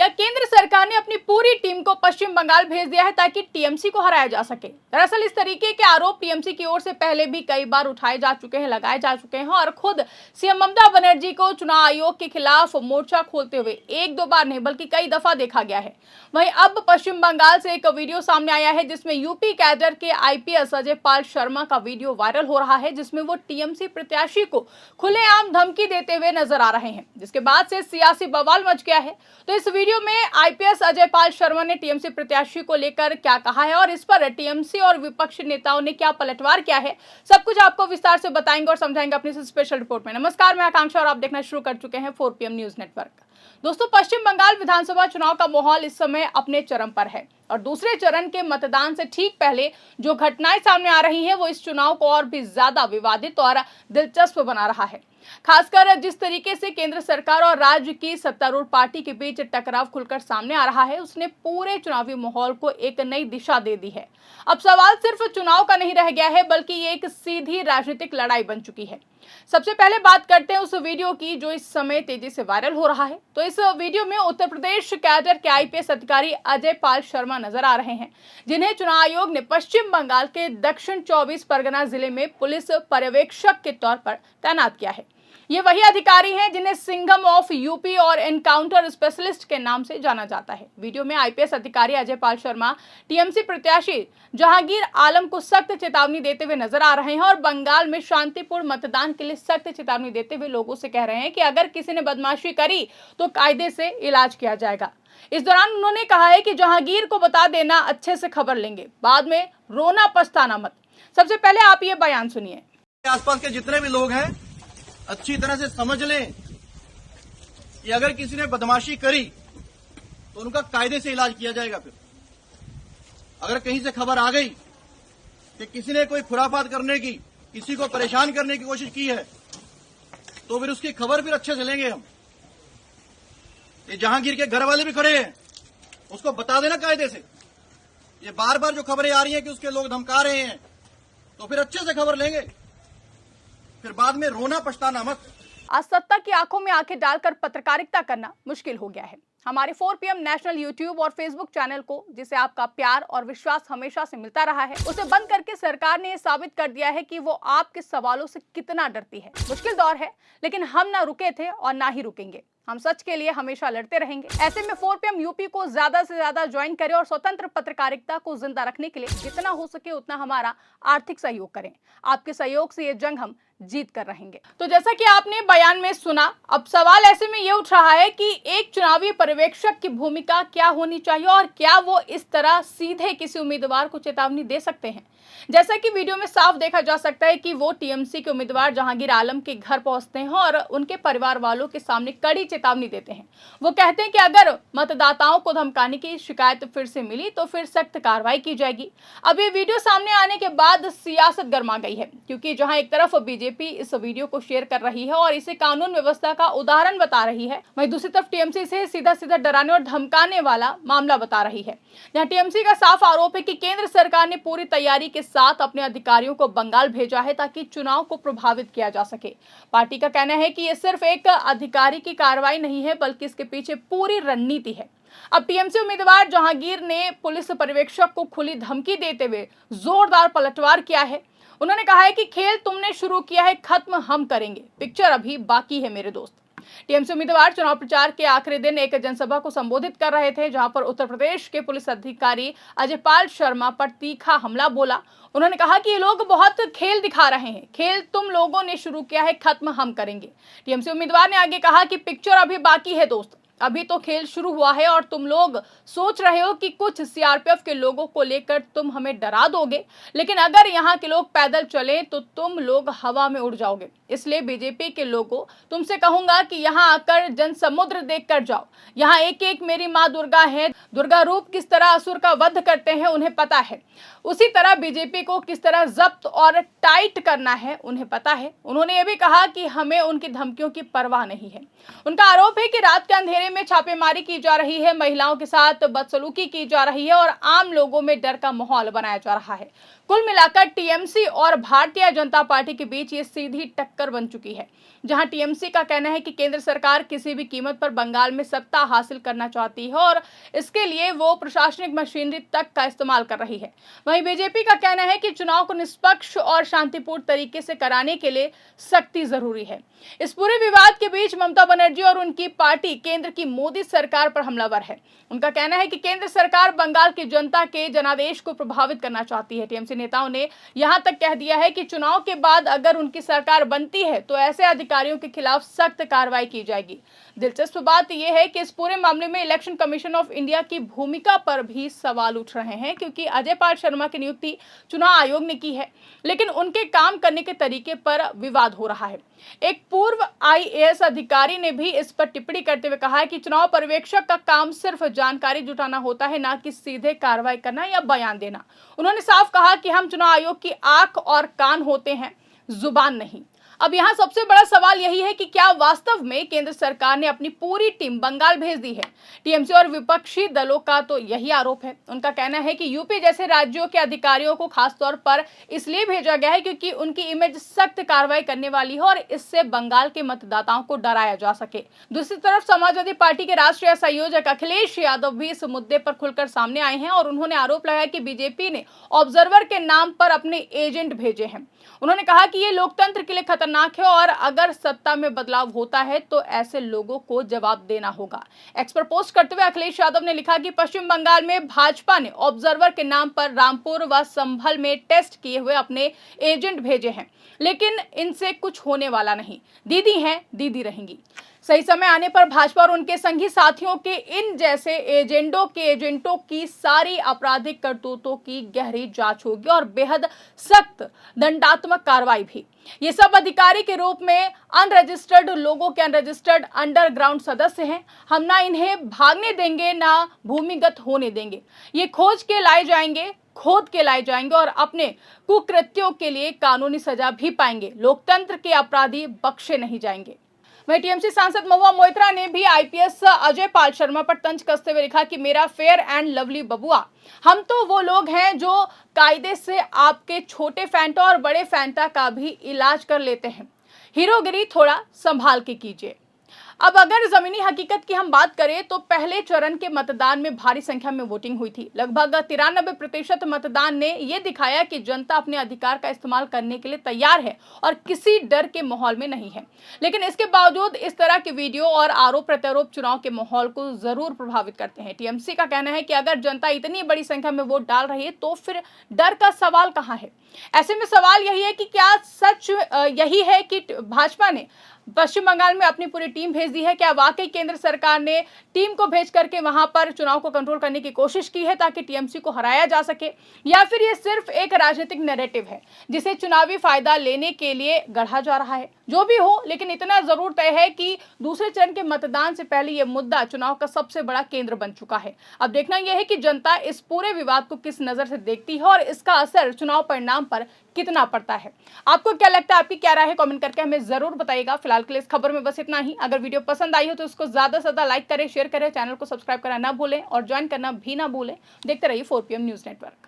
क्या केंद्र सरकार ने अपनी पूरी टीम को पश्चिम बंगाल भेज दिया है ताकि टीएमसी को हराया जा सके? दरअसल इस तरीके के आरोप टीएमसी की ओर से पहले भी कई बार उठाए जा चुके हैं, लगाए जा चुके हैं और खुद सीएम ममता बनर्जी को चुनाव आयोग के खिलाफ मोर्चा खोलते हुए एक दो बार नहीं बल्कि कई दफा देखा गया है। वहीं अब पश्चिम बंगाल से एक वीडियो सामने आया है जिसमें यूपी कैडर के आईपीएस अजय पाल शर्मा का वीडियो वायरल हो रहा है, जिसमें वो टीएमसी प्रत्याशी को खुलेआम धमकी देते हुए नजर आ रहे हैं, जिसके बाद से सियासी बवाल मच गया है। तो इस वीडियो में आईपीएस अजय पाल शर्मा ने टीएमसी प्रत्याशी को लेकर क्या कहा है और इस पर टीएमसी और विपक्षी नेताओं ने क्या पलटवार किया है, सब कुछ आपको विस्तार से बताएंगे और समझाएंगे अपनी स्पेशल रिपोर्ट में। नमस्कार, मैं आकांक्षा और आप देखना शुरू कर चुके हैं 4 PM न्यूज नेटवर्क। दोस्तों, पश्चिम बंगाल विधानसभा चुनाव का माहौल इस समय अपने चरम पर है और दूसरे चरण के मतदान से ठीक पहले जो घटनाएं सामने आ रही हैं वो इस चुनाव को और भी ज्यादा विवादित और दिलचस्प बना रहा है। खासकर जिस तरीके से केंद्र सरकार और राज्य की सत्तारूढ़ पार्टी के बीच टकराव खुलकर सामने आ रहा है, उसने पूरे चुनावी माहौल को एक नई दिशा दे दी है। अब सवाल सिर्फ चुनाव का नहीं रह गया है बल्कि ये एक सीधी राजनीतिक लड़ाई बन चुकी है। सबसे पहले बात करते हैं उस वीडियो की जो इस समय तेजी से वायरल हो रहा है। तो इस वीडियो में उत्तर प्रदेश कैडर के आईपीएस अधिकारी अजय पाल शर्मा नजर आ रहे हैं, जिन्हें चुनाव आयोग ने पश्चिम बंगाल के दक्षिण 24 परगना जिले में पुलिस पर्यवेक्षक के तौर पर तैनात किया है। ये वही अधिकारी हैं जिन्हें सिंघम ऑफ यूपी और एनकाउंटर स्पेशलिस्ट के नाम से जाना जाता है। वीडियो में आईपीएस अधिकारी अजय पाल शर्मा टीएमसी प्रत्याशी जहांगीर आलम को सख्त चेतावनी देते हुए नजर आ रहे हैं और बंगाल में शांतिपूर्ण मतदान के लिए सख्त चेतावनी देते हुए लोगों से कह रहे हैं कि अगर किसी ने बदमाशी करी तो कायदे से इलाज किया जाएगा। इस दौरान उन्होंने कहा है कि जहांगीर को बता देना, अच्छे से खबर लेंगे, बाद में रोना पछताना मत। सबसे पहले आप ये बयान सुनिए। आसपास के जितने भी लोग हैं अच्छी तरह से समझ लें कि अगर किसी ने बदमाशी करी तो उनका कायदे से इलाज किया जाएगा। फिर अगर कहीं से खबर आ गई कि किसी ने कोई खुराफात करने की, किसी को परेशान करने की कोशिश की है तो फिर उसकी खबर फिर अच्छे से लेंगे हम। ये जहांगीर के घर वाले भी खड़े हैं, उसको बता देना कायदे से। ये बार बार जो खबरें आ रही हैं कि उसके लोग धमका रहे हैं तो फिर अच्छे से खबर लेंगे, फिर बाद में रोना पछताना मत। आज सत्ता की आंखों में आंखें डालकर पत्रकारिता करना मुश्किल हो गया है। हमारे 4 PM नेशनल यूट्यूब और फेसबुक चैनल को, जिसे आपका प्यार और विश्वास हमेशा से मिलता रहा है, उसे बंद करके सरकार ने यह साबित कर दिया है कि वो आपके सवालों से कितना डरती है। मुश्किल दौर है, लेकिन हम ना रुके थे और ना ही रुकेंगे। हम सच के लिए हमेशा लड़ते रहेंगे। ऐसे में 4 PM यूपी को ज्यादा से ज्यादा ज्वाइन करें और स्वतंत्र पत्रकारिता को जिंदा रखने के लिए जितना हो सके उतना हमारा आर्थिक सहयोग करें। आपके सहयोग से ये जंग हम जीत कर रहेंगे। तो जैसा कि आपने बयान में सुना, अब सवाल ऐसे में ये उठ रहा है कि एक चुनावी पर्यवेक्षक की भूमिका क्या होनी चाहिए और क्या वो इस तरह सीधे किसी उम्मीदवार को चेतावनी दे सकते हैं। जैसा कि वीडियो में साफ देखा जा सकता है कि वो टीएमसी के उम्मीदवार जहांगीर आलम के घर पहुंचते हैं और उनके परिवार वालों के सामने कड़ी चेतावनी देते हैं। वो कहते हैं कि अगर मतदाताओं को धमकाने की शिकायत फिर से मिली तो फिर सख्त कार्रवाई की जाएगी। अब ये वीडियो सामने आने के बाद सियासत गर्मा गई है, क्योंकि जहां एक तरफ बीजेपी इस वीडियो को शेयर कर रही है और इसे कानून व्यवस्था का उदाहरण बता रही है, वहीं दूसरी तरफ टीएमसी इसे सीधा सीधा डराने और धमकाने वाला मामला बता रही है। जहां टीएमसी का साफ आरोप है कि केंद्र सरकार ने पूरी तैयारी के साथ अपने अधिकारियों को बंगाल भेजा है ताकि चुनाव को प्रभावित किया जा सके। पार्टी का कहना है कि यह सिर्फ एक अधिकारी की कार्रवाई नहीं है बल्कि इसके पीछे पूरी रणनीति है। अब टीएमसी उम्मीदवार जहांगीर ने पुलिस पर्यवेक्षक को खुली धमकी देते हुए जोरदार पलटवार किया है। उन्होंने कहा है कि खेल तुमने शुरू किया है, खत्म हम करेंगे, पिक्चर अभी बाकी है मेरे दोस्त। टीएमसी उम्मीदवार चुनाव प्रचार के आखिरी दिन एक जनसभा को संबोधित कर रहे थे, जहां पर उत्तर प्रदेश के पुलिस अधिकारी अजय पाल शर्मा पर तीखा हमला बोला। उन्होंने कहा कि ये लोग बहुत खेल दिखा रहे हैं, खेल तुम लोगों ने शुरू किया है, खत्म हम करेंगे। टीएमसी उम्मीदवार ने आगे कहा कि पिक्चर अभी बाकी है दोस्त, अभी तो खेल शुरू हुआ है और तुम लोग सोच रहे हो कि कुछ सीआरपीएफ के लोगों को लेकर तुम हमें डरा दोगे, लेकिन अगर यहाँ के लोग पैदल चले तो तुम लोग हवा में उड़ जाओगे। इसलिए बीजेपी के लोगों तुमसे कहूंगा कि यहाँ आकर जनसमुद्र देख कर जाओ। यहाँ एक एक मेरी माँ दुर्गा है, दुर्गा रूप किस तरह असुर का वध करते हैं उन्हें पता है। उसी तरह बीजेपी को किस तरह जब्त और टाइट करना है उन्हें पता है। उन्होंने ये भी कहा कि हमें उनकी धमकियों की परवाह नहीं है। उनका आरोप है कि रात के अंधेरे में छापेमारी की जा रही है, महिलाओं के साथ बदसलूकी की जा रही है और आम लोगों में डर का माहौल बनाया जा रहा है। कुल मिलाकर टीएमसी और भारतीय जनता पार्टी के बीच ये सीधी टक्कर बन चुकी है, जहां टीएमसी का कहना है कि केंद्र सरकार किसी भी कीमत पर बंगाल में सत्ता हासिल करना चाहती है और इसके लिए वो प्रशासनिक मशीनरी तक का इस्तेमाल कर रही है। वहीं बीजेपी का कहना है कि चुनाव को निष्पक्ष और शांतिपूर्ण तरीके से कराने के लिए सख्ती जरूरी है। इस पूरे विवाद के बीच ममता बनर्जी और उनकी पार्टी केंद्र की मोदी सरकार पर हमलावर है। उनका कहना है कि केंद्र सरकार बंगाल की जनता के जनादेश को प्रभावित करना चाहती है। टीएमसी नेताओं ने यहां तक कह दिया है कि चुनाव के बाद अगर उनकी सरकार बनती है तो ऐसे अधिकारियों के खिलाफ सख्त कार्रवाई की जाएगी। दिलचस्प बात यह है कि इस पूरे मामले में इलेक्शन कमीशन ऑफ इंडिया की भूमिका पर भी सवाल उठ रहे हैं, क्योंकि अजय पाल शर्मा की नियुक्ति चुनाव आयोग ने की है, लेकिन उनके काम करने के तरीके पर विवाद हो रहा है। एक पूर्व आईएएस अधिकारी ने भी इस पर टिप्पणी करते हुए कहा है कि चुनाव पर्यवेक्षक का काम सिर्फ जानकारी जुटाना होता है, ना कि सीधे कार्रवाई करना या बयान देना। उन्होंने साफ कहा कि हम चुनाव आयोग की आंख और कान होते हैं, जुबान नहीं। अब यहाँ सबसे बड़ा सवाल यही है कि क्या वास्तव में केंद्र सरकार ने अपनी पूरी टीम बंगाल भेज दी है? टीएमसी और विपक्षी दलों का तो यही आरोप है। उनका कहना है कि यूपी जैसे राज्यों के अधिकारियों को खासतौर पर इसलिए भेजा गया है क्योंकि उनकी इमेज सख्त कार्रवाई करने वाली है और इससे बंगाल के मतदाताओं को डराया जा सके। दूसरी तरफ समाजवादी पार्टी के राष्ट्रीय संयोजक अखिलेश यादव भी इस मुद्दे पर खुलकर सामने आए हैं और उन्होंने आरोप लगाया कि बीजेपी ने ऑब्जर्वर के नाम पर अपने एजेंट भेजे हैं। उन्होंने कहा कि ये लोकतंत्र के लिए खतरनाक है और अगर सत्ता में बदलाव होता है तो ऐसे लोगों को जवाब देना होगा। एक्स पर पोस्ट करते हुए अखिलेश यादव ने लिखा कि पश्चिम बंगाल में भाजपा ने ऑब्जर्वर के नाम पर रामपुर व संभल में टेस्ट किए हुए अपने एजेंट भेजे हैं, लेकिन इनसे कुछ होने वाला नहीं। दीदी हैं, दीदी रहेंगी। सही समय आने पर भाजपा और उनके संगी साथियों के इन जैसे एजेंटों की सारी आपराधिक करतूतों की गहरी जांच होगी और बेहद सख्त दंडात्मक कार्रवाई भी। ये सब अधिकारी के रूप में अनरजिस्टर्ड लोगों के अनरजिस्टर्ड अंडरग्राउंड सदस्य हैं। हम ना इन्हें भागने देंगे ना भूमिगत होने देंगे। ये खोद के लाए जाएंगे और अपने कुकृत्यों के लिए कानूनी सजा भी पाएंगे। लोकतंत्र के अपराधी बख्शे नहीं जाएंगे। वहीं टीएमसी सांसद महुआ मोइत्रा ने भी आईपीएस अजय पाल शर्मा पर तंज कसते हुए लिखा कि मेरा फेयर एंड लवली बबुआ, हम तो वो लोग हैं जो कायदे से आपके छोटे फैंटा और बड़े फैंटा का भी इलाज कर लेते हैं। हीरोगिरी थोड़ा संभाल के कीजिए। अब अगर जमीनी हकीकत की हम बात करें तो पहले चरण के मतदान में भारी संख्या में वोटिंग हुई थी। लगभग 93% मतदान ने यह दिखाया कि जनता अपने अधिकार का इस्तेमाल करने के लिए तैयार है और किसी डर के माहौल में नहीं है। लेकिन इसके बावजूद इस तरह के वीडियो और आरोप प्रत्यारोप चुनाव के माहौल को जरूर प्रभावित करते हैं। टीएमसी का कहना है कि अगर जनता इतनी बड़ी संख्या में वोट डाल रही है तो फिर डर का सवाल कहां है? ऐसे में सवाल यही है कि क्या सच यही है कि भाजपा ने पश्चिम बंगाल में अपनी पूरी टीम भेज दी है? क्या वाकई केंद्र सरकार ने टीम को भेज करके वहां पर चुनाव को कंट्रोल करने की कोशिश की है ताकि टीएमसी को हराया जा सके, या फिर ये सिर्फ एक राजनीतिक नैरेटिव है जिसे चुनावी फायदा लेने के लिए गढ़ा जा रहा है? जो भी हो, लेकिन इतना जरूर तय है कि दूसरे चरण के मतदान से पहले यह मुद्दा चुनाव का सबसे बड़ा केंद्र बन चुका है। अब देखना यह है कि जनता इस पूरे विवाद को किस नजर से देखती है और इसका असर चुनाव परिणाम पर कितना पड़ता है। आपको क्या लगता है? आपकी क्या राय है? कमेंट करके हमें जरूर बताइएगा। फिलहाल के लिए इस खबर में बस इतना ही। अगर वीडियो पसंद आई हो तो इसको ज्यादा से ज्यादा लाइक करें, शेयर करें, चैनल को सब्सक्राइब करना ना भूलें और ज्वाइन करना भी ना भूलें। देखते रहिए 4PM न्यूज नेटवर्क।